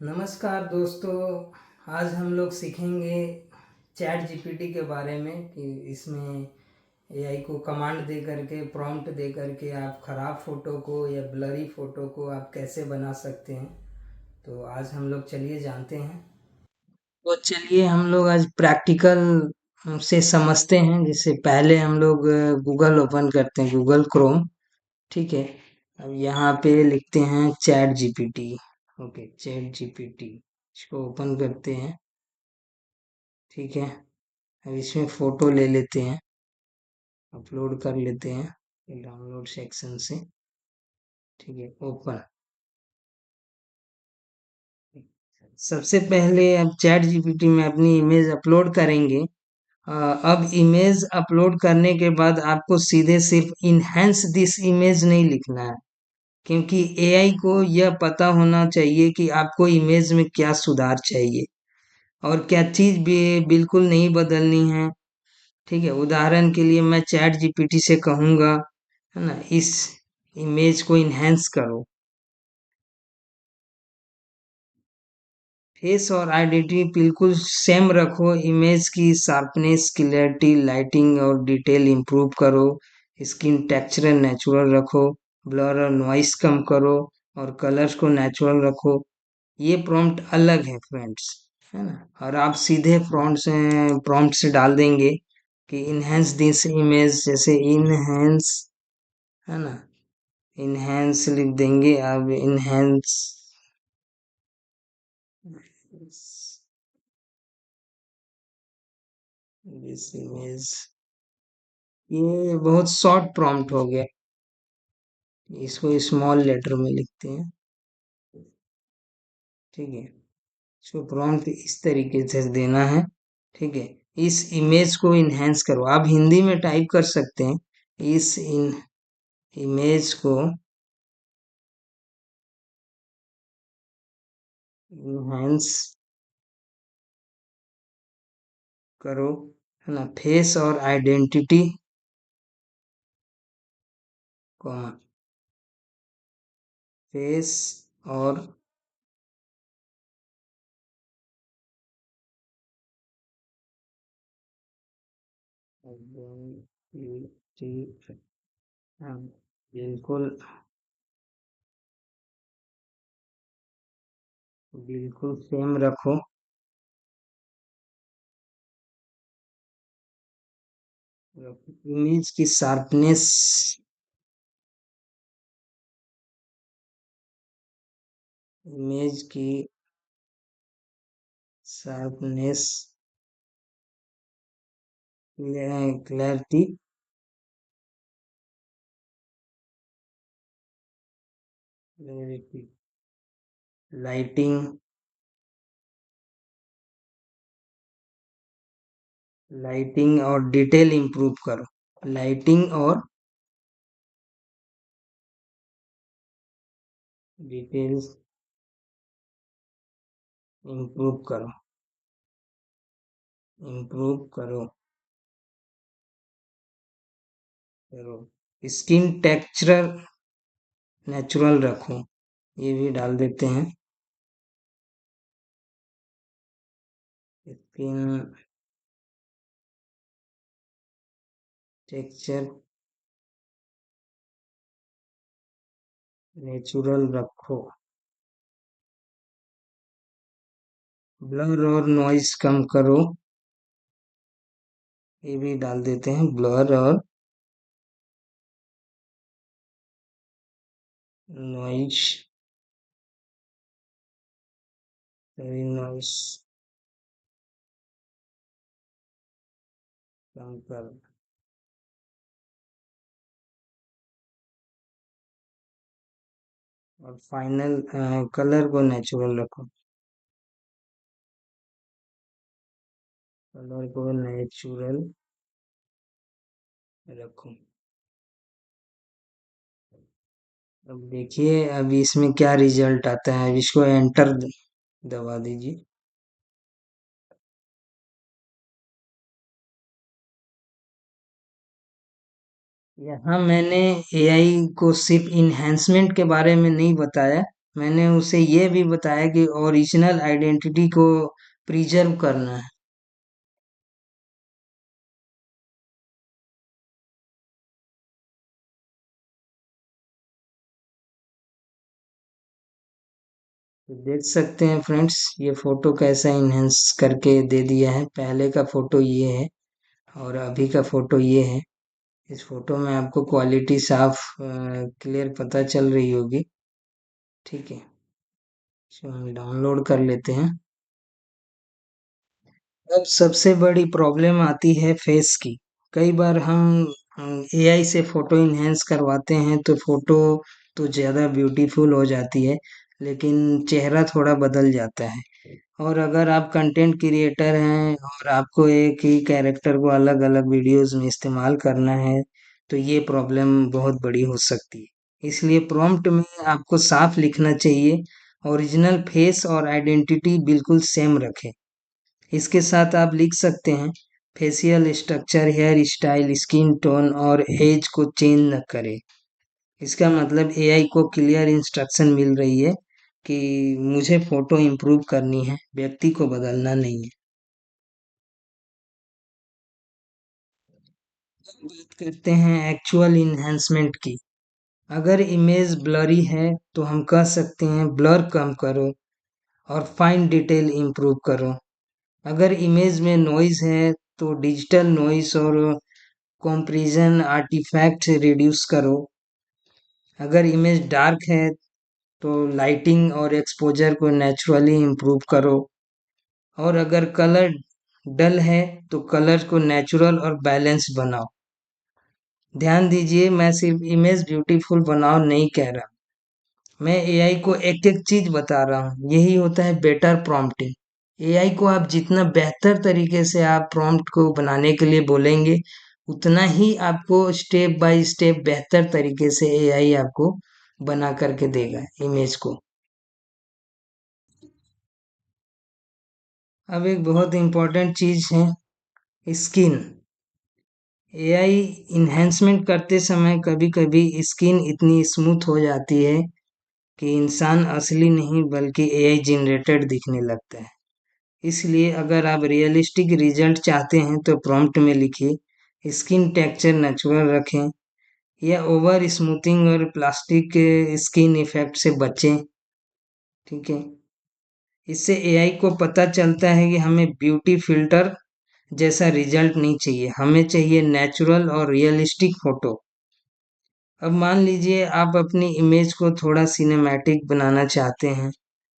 नमस्कार दोस्तों। आज हम लोग सीखेंगे चैट जीपीटी के बारे में कि इसमें एआई को कमांड दे करके प्रॉम्प्ट दे करके आप ख़राब फ़ोटो को या ब्लरी फ़ोटो को आप कैसे बना सकते हैं। तो आज हम लोग चलिए जानते हैं। तो चलिए हम लोग आज प्रैक्टिकल से समझते हैं। जैसे पहले हम लोग गूगल ओपन करते हैं, गूगल क्रोम। ठीक है। अब यहाँ पे लिखते हैं chat GPT. Okay, chat GPT इसको ओपन करते हैं। ठीक है। अब इसमें फोटो ले लेते हैं, अपलोड कर लेते हैं डाउनलोड सेक्शन से। ठीक है, ओपन। सबसे पहले अब चैट जीपीटी में अपनी इमेज अपलोड करेंगे। अब इमेज अपलोड करने के बाद आपको सीधे सिर्फ इनहेंस दिस इमेज नहीं लिखना है, क्योंकि एआई को यह पता होना चाहिए कि आपको इमेज में क्या सुधार चाहिए और क्या चीज भी बिल्कुल नहीं बदलनी है। ठीक है, उदाहरण के लिए मैं चैट जीपीटी से कहूंगा, है ना, इस इमेज को इनहेंस करो। फेस और आइडेंटिटी बिल्कुल सेम रखो। इमेज की शार्पनेस, क्लैरिटी, लाइटिंग और डिटेल इंप्रूव करो। स्किन टेक्सचर नेचुरल रखो। ब्लर और नॉइस कम करो और कलर्स को नेचुरल रखो। ये प्रॉम्प्ट अलग है फ्रेंड्स, है ना। और आप सीधे प्रॉम्प्ट से डाल देंगे कि इनहेंस दिस इमेज, जैसे इनहेंस, है ना, इनहेंस लिख देंगे। अब इनहेंस दिस इमेज, ये बहुत शॉर्ट प्रॉम्प्ट हो गया। इसको स्मॉल लेटर में लिखते हैं। ठीक है, इसको प्रॉम्प्ट इस तरीके से देना है। ठीक है, इस इमेज को इनहेंस करो। आप हिंदी में टाइप कर सकते हैं, इस इमेज को इनहेंस करो, है ना। फेस और आइडेंटिटी, कॉमा, फेस और आइडेंटिटी, हाँ, बिल्कुल बिल्कुल सेम रखो। इमेज की शार्पनेस, इमेज की sharpness, clarity, clarity, lighting, lighting और डिटेल इंप्रूव करो। लाइटिंग और डिटेल्स इंप्रूव करो, इंप्रूव करो, करो। स्किन टेक्सचर नेचुरल रखो, ये भी डाल देते हैं। स्किन टेक्सचर नेचुरल रखो। ब्लर और नॉइस कम करो, ये भी डाल देते हैं। ब्लर और नॉइस, नॉइस कम करो। और फाइनल कलर को नेचुरल रखो, कलर को नेचुरल रखो। अब देखिए अभी इसमें क्या रिजल्ट आता है। अब इसको एंटर दबा दीजिए। यहाँ मैंने एआई को सिर्फ इन्हेंसमेंट के बारे में नहीं बताया, मैंने उसे ये भी बताया कि ओरिजिनल आइडेंटिटी को प्रिजर्व करना है। तो देख सकते हैं फ्रेंड्स, ये फोटो कैसा इन्हेंस करके दे दिया है। पहले का फोटो ये है और अभी का फोटो ये है। इस फोटो में आपको क्वालिटी साफ क्लियर पता चल रही होगी। ठीक है, तो हम डाउनलोड कर लेते हैं। अब सबसे बड़ी प्रॉब्लम आती है फेस की। कई बार हम एआई से फोटो इन्हेंस करवाते हैं तो फोटो तो ज़्यादा ब्यूटीफुल हो जाती है, लेकिन चेहरा थोड़ा बदल जाता है। और अगर आप कंटेंट क्रिएटर हैं और आपको एक ही कैरेक्टर को अलग अलग वीडियोस में इस्तेमाल करना है, तो ये प्रॉब्लम बहुत बड़ी हो सकती है। इसलिए प्रॉम्प्ट में आपको साफ लिखना चाहिए, ओरिजिनल फेस और आइडेंटिटी बिल्कुल सेम रखें। इसके साथ आप लिख सकते हैं, facial structure, hair style, skin tone और एज को चेंज न करें। इसका मतलब एआई को क्लियर इंस्ट्रक्शन मिल रही है कि मुझे फोटो इम्प्रूव करनी है, व्यक्ति को बदलना नहीं है। अब बात करते हैं एक्चुअल इन्हेंसमेंट की। अगर इमेज ब्लरी है तो हम कह सकते हैं ब्लर कम करो और फाइन डिटेल इम्प्रूव करो। अगर इमेज में नॉइज है तो डिजिटल नॉइज और कंपैरिजन आर्टिफैक्ट रिड्यूस करो। अगर इमेज डार्क है तो लाइटिंग और एक्सपोजर को नेचुरली इम्प्रूव करो। और अगर कलर डल है तो कलर को नेचुरल और बैलेंस बनाओ। ध्यान दीजिए, मैं सिर्फ इमेज ब्यूटीफुल बनाओ नहीं कह रहा, मैं एआई को एक एक चीज बता रहा हूँ। यही होता है बेटर प्रॉम्प्टिंग। एआई को आप जितना बेहतर तरीके से आप प्रॉम्प्ट को बनाने के लिए बोलेंगे, उतना ही आपको स्टेप बाय स्टेप बेहतर तरीके से एआई आपको बना करके देगा इमेज को। अब एक बहुत इंपॉर्टेंट चीज है, स्किन। एआई इन्हेंसमेंट करते समय कभी कभी स्किन इतनी स्मूथ हो जाती है कि इंसान असली नहीं बल्कि एआई जनरेटेड दिखने लगता है। इसलिए अगर आप रियलिस्टिक रिजल्ट चाहते हैं तो प्रॉम्प्ट में लिखिए, स्किन टेक्सचर नेचुरल रखें या ओवर स्मूथिंग और प्लास्टिक स्किन इफेक्ट से बचें। ठीक है, इससे एआई को पता चलता है कि हमें ब्यूटी फिल्टर जैसा रिजल्ट नहीं चाहिए, हमें चाहिए नेचुरल और रियलिस्टिक फोटो। अब मान लीजिए आप अपनी इमेज को थोड़ा सिनेमैटिक बनाना चाहते हैं,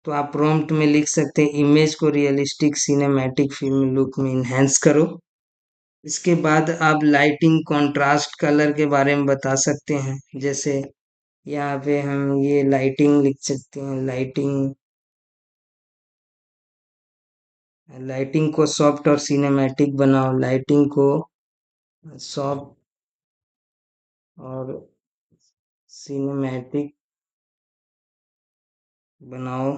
तो आप प्रॉम्प्ट में लिख सकते हैं, इमेज को रियलिस्टिक सिनेमैटिक फिल्म लुक में इन्हेंस करो। इसके बाद आप लाइटिंग, कंट्रास्ट, कलर के बारे में बता सकते हैं। जैसे यहाँ पे हम ये लाइटिंग लिख सकते हैं, लाइटिंग लाइटिंग को सॉफ्ट और सिनेमैटिक बनाओ, लाइटिंग को सॉफ्ट और सिनेमैटिक बनाओ।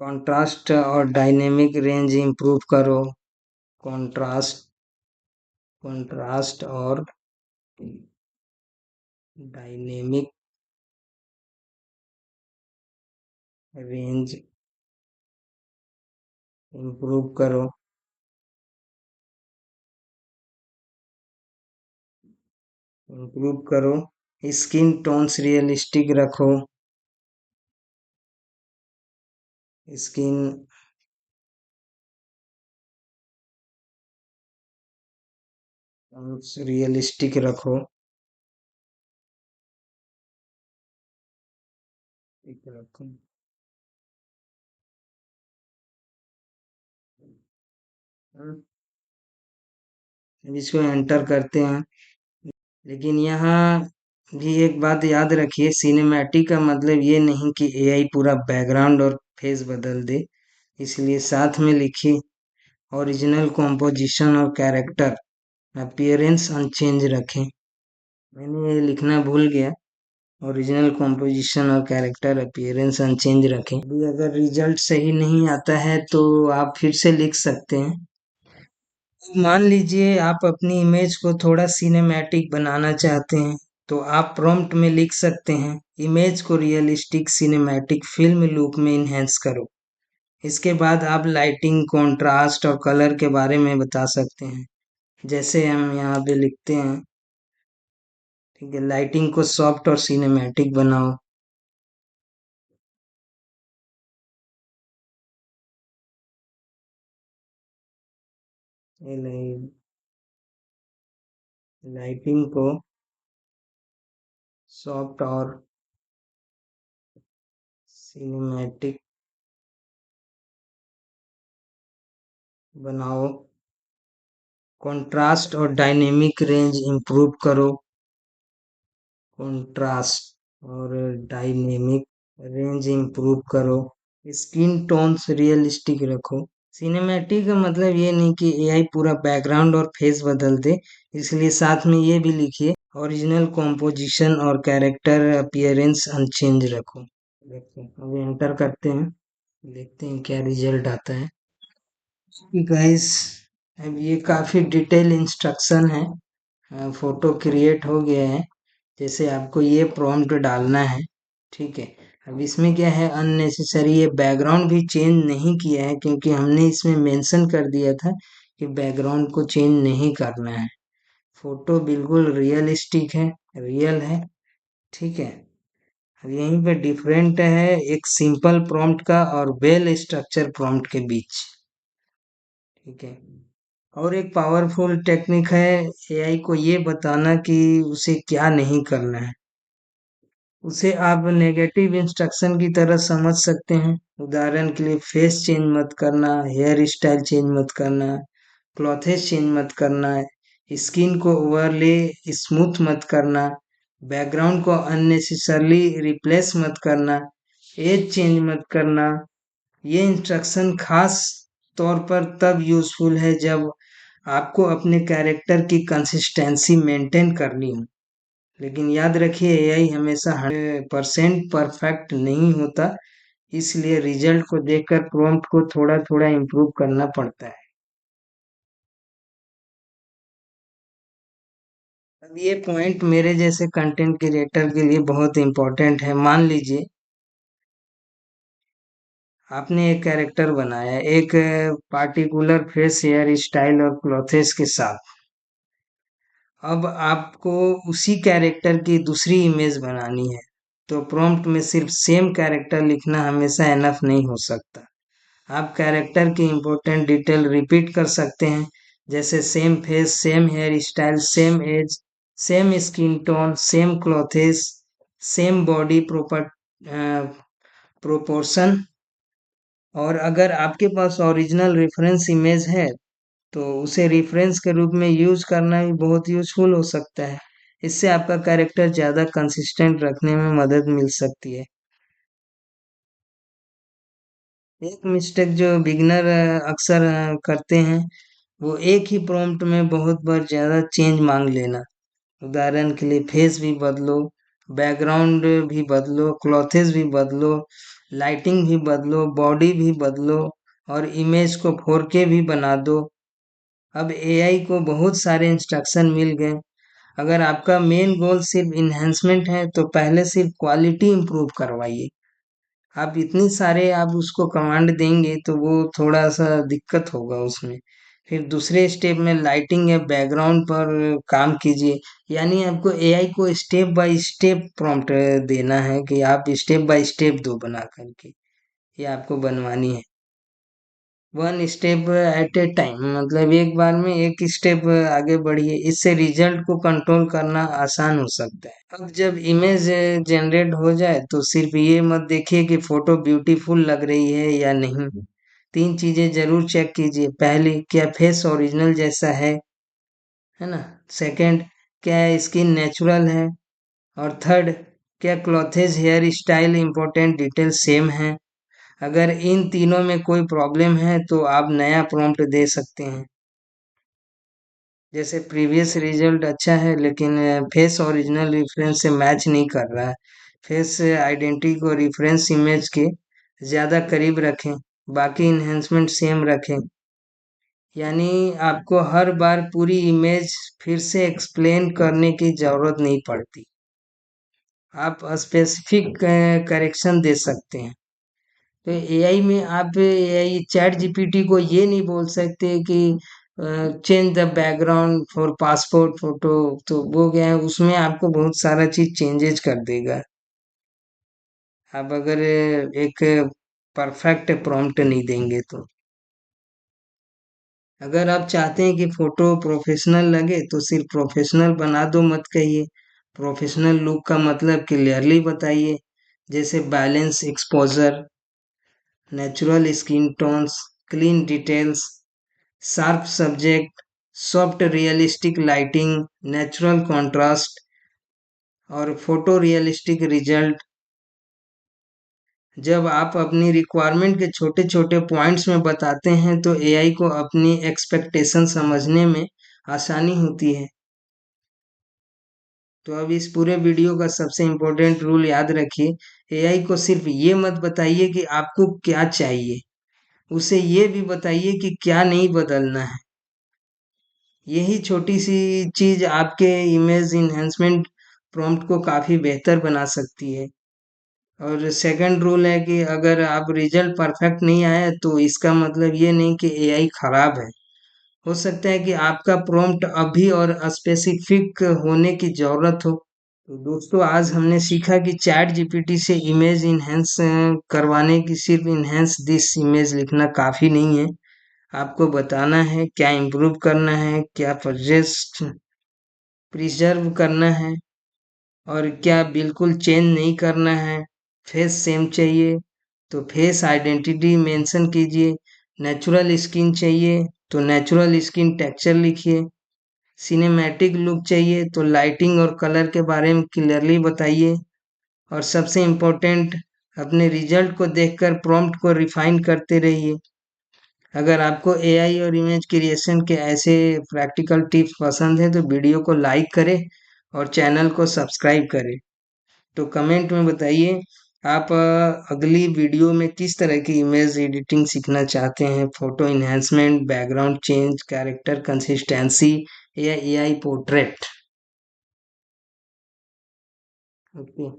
कंट्रास्ट और डायनेमिक रेंज इंप्रूव करो। कंट्रास्ट कंट्रास्ट और डायनेमिक रेंज इंप्रूव करो। इंप्रूव करो। स्किन टोन्स रियलिस्टिक रखो। स्किन टोन्स रियलिस्टिक रखो। ठीक रखो। हम्म, अब इसको एंटर करते हैं। लेकिन यहाँ भी एक बात याद रखिए, सिनेमैटिक का मतलब ये नहीं कि एआई पूरा बैकग्राउंड और फेस बदल दे। इसलिए साथ में लिखिए, ओरिजिनल कॉम्पोजिशन और कैरेक्टर अपीयरेंस अनचेंज रखें। मैंने ये लिखना भूल गया, ओरिजिनल कॉम्पोजिशन और कैरेक्टर अपीयरेंस अनचेंज रखें। अभी अगर रिजल्ट सही नहीं आता है तो आप फिर से लिख सकते हैं। मान लीजिए आप अपनी इमेज को थोड़ा सिनेमैटिक बनाना चाहते हैं, तो आप प्रॉम्प्ट में लिख सकते हैं, इमेज को रियलिस्टिक सिनेमैटिक फिल्म लुक में इन्हेंस करो। इसके बाद आप लाइटिंग, कॉन्ट्रास्ट और कलर के बारे में बता सकते हैं। जैसे हम यहाँ पे लिखते हैं, ठीक है, लाइटिंग को सॉफ्ट और सिनेमैटिक बनाओ। ये लाइटिंग को सॉफ्ट और सिनेमैटिक बनाओ। कंट्रास्ट और डायनेमिक रेंज इंप्रूव करो। कंट्रास्ट और डायनेमिक रेंज इंप्रूव करो। स्किन टोन्स रियलिस्टिक रखो। सिनेमैटिक का मतलब ये नहीं कि एआई पूरा बैकग्राउंड और फेस बदल दे, इसलिए साथ में ये भी लिखिए, ओरिजिनल कॉम्पोजिशन और कैरेक्टर अपीयरेंस अनचेंज रखो। देखो अब एंटर करते हैं, देखते हैं क्या रिजल्ट आता है। गाइस, अब ये काफी डिटेल इंस्ट्रक्शन है। फोटो क्रिएट हो गया है। जैसे आपको ये प्रॉम्प्ट डालना है, ठीक है। अब इसमें क्या है, अननेसेसरी ये बैकग्राउंड भी चेंज नहीं किया है, क्योंकि हमने इसमें मेंशन कर दिया था कि बैकग्राउंड को चेंज नहीं करना है। फोटो बिल्कुल रियलिस्टिक है, रियल है, ठीक है। अब यहीं पे डिफरेंट है एक सिंपल प्रॉम्प्ट का और वेल स्ट्रक्चर प्रॉम्प्ट के बीच, ठीक है। और एक पावरफुल टेक्निक है एआई को ये बताना कि उसे क्या नहीं करना है। उसे आप नेगेटिव इंस्ट्रक्शन की तरह समझ सकते हैं। उदाहरण के लिए फेस चेंज मत करना, हेयर स्टाइल चेंज मत करना, क्लॉथेस चेंज मत करना, स्किन को ओवरले स्मूथ मत करना, बैकग्राउंड को अननेसेसरली रिप्लेस मत करना, एज चेंज मत करना। ये इंस्ट्रक्शन खास तौर पर तब यूजफुल है जब आपको अपने कैरेक्टर की कंसिस्टेंसी मेंटेन करनी हो। लेकिन याद रखिए, एआई हमेशा 100% परफेक्ट नहीं होता, इसलिए रिजल्ट को देखकर प्रॉम्प्ट को थोड़ा थोड़ा इम्प्रूव करना पड़ता है। अब ये पॉइंट मेरे जैसे कंटेंट क्रिएटर के लिए बहुत इंपॉर्टेंट है। मान लीजिए आपने एक कैरेक्टर बनाया, एक पार्टिकुलर फेस, हेयर स्टाइल और क्लॉथेस के साथ। अब आपको उसी कैरेक्टर की दूसरी इमेज बनानी है, तो प्रॉम्प्ट में सिर्फ सेम कैरेक्टर लिखना हमेशा एनफ नहीं हो सकता। आप कैरेक्टर की इम्पोर्टेंट डिटेल रिपीट कर सकते हैं, जैसे same face, same hair style, same age, same skin tone, same clothes, same body proportion. और अगर आपके पास ओरिजिनल रेफरेंस इमेज है, तो उसे रेफरेंस के रूप में यूज करना भी बहुत यूजफुल हो सकता है। इससे आपका कैरेक्टर ज़्यादा कंसिस्टेंट रखने में मदद मिल सकती है। एक मिस्टेक जो बिगनर अक्सर करते हैं, वो एक ही प्रॉम्प्ट में बहुत बार ज़्यादा चेंज मांग लेना। उदाहरण के लिए फेस भी बदलो, बैकग्राउंड भी बदलो, क्लॉथेस भी बदलो, लाइटिंग भी बदलो, बॉडी भी बदलो और इमेज को 4K भी बना दो। अब एआई को बहुत सारे इंस्ट्रक्शन मिल गए। अगर आपका मेन गोल सिर्फ इन्हेंसमेंट है, तो पहले सिर्फ क्वालिटी इंप्रूव करवाइए। आप इतनी सारे आप उसको कमांड देंगे तो वो थोड़ा सा दिक्कत होगा उसमें। फिर दूसरे स्टेप में लाइटिंग या बैकग्राउंड पर काम कीजिए। यानी आपको एआई को स्टेप बाय स्टेप प्रॉम्प्ट देना है कि आप स्टेप बाय स्टेप दो बना करके, ये आपको बनवानी है। One step at A time, मतलब एक बार में एक स्टेप आगे बढ़िए, इससे रिजल्ट को कंट्रोल करना आसान हो सकता है। अब जब इमेज जनरेट हो जाए, तो सिर्फ ये मत देखिए कि फोटो ब्यूटीफुल लग रही है या नहीं। तीन चीजें जरूर चेक कीजिए। पहली, क्या फेस ओरिजिनल जैसा है ना। सेकंड, क्या स्किन नेचुरल है। और थर्ड, क्या clothes, hair style, important detail same है। अगर इन तीनों में कोई प्रॉब्लम है, तो आप नया प्रॉम्प्ट दे सकते हैं। जैसे प्रीवियस रिजल्ट अच्छा है, लेकिन फेस ओरिजिनल रेफरेंस से मैच नहीं कर रहा है। फेस आइडेंटिटी को रेफरेंस इमेज के ज़्यादा करीब रखें, बाकी इन्हेंसमेंट सेम रखें। यानी आपको हर बार पूरी इमेज फिर से एक्सप्लेन करने की ज़रूरत नहीं पड़ती। आप स्पेसिफिक करेक्शन दे सकते हैं। तो एआई में आप एआई चैट जीपीटी को ये नहीं बोल सकते कि change the background for passport photo, तो वो क्या है, उसमें आपको बहुत सारा चीज चेंजेज कर देगा। आप अगर एक परफेक्ट प्रॉम्प्ट नहीं देंगे तो। अगर आप चाहते हैं कि फोटो प्रोफेशनल लगे तो सिर्फ प्रोफेशनल बना दो, मत कहिए। प्रोफेशनल लुक का मतलब क्लियरली बताइए, जैसे balance exposure, natural skin tones, clean details, sharp subject, soft realistic lighting, natural contrast और फोटो रियलिस्टिक रिजल्ट। जब आप अपनी रिक्वायरमेंट के छोटे छोटे पॉइंट्स में बताते हैं तो एआई को अपनी एक्सपेक्टेशन समझने में आसानी होती है। तो अब इस पूरे वीडियो का सबसे इम्पोर्टेंट रूल याद रखिए, एआई को सिर्फ ये मत बताइए कि आपको क्या चाहिए, उसे ये भी बताइए कि क्या नहीं बदलना है। यही छोटी सी चीज आपके इमेज इन्हेंसमेंट प्रॉम्प्ट को काफी बेहतर बना सकती है। और सेकंड रूल है कि अगर आप रिजल्ट परफेक्ट नहीं आए तो इसका मतलब ये नहीं कि एआई खराब है। हो सकता है कि आपका प्रॉम्प्ट अभी और स्पेसिफिक होने की जरूरत हो। तो दोस्तों, आज हमने सीखा कि चैट जीपीटी से इमेज इन्हेंस करवाने की सिर्फ इन्हेंस दिस इमेज लिखना काफी नहीं है। आपको बताना है क्या इम्प्रूव करना है, क्या प्रोजेक्ट प्रिजर्व करना है और क्या बिल्कुल चेंज नहीं करना है। फेस सेम चाहिए तो फेस आइडेंटिटी मेंशन कीजिए। नेचुरल स्किन चाहिए तो नेचुरल स्किन टेक्सचर लिखिए। सिनेमैटिक लुक चाहिए तो लाइटिंग और कलर के बारे में क्लियरली बताइए। और सबसे इम्पोर्टेंट, अपने रिजल्ट को देखकर प्रॉम्प्ट को रिफाइन करते रहिए। अगर आपको एआई और इमेज क्रिएशन के ऐसे प्रैक्टिकल टिप्स पसंद है तो वीडियो को लाइक करें और चैनल को सब्सक्राइब करें। तो कमेंट में बताइए आप अगली वीडियो में किस तरह की इमेज एडिटिंग सीखना चाहते हैं, photo enhancement, background change, character consistency या एआई पोर्ट्रेट। ओके।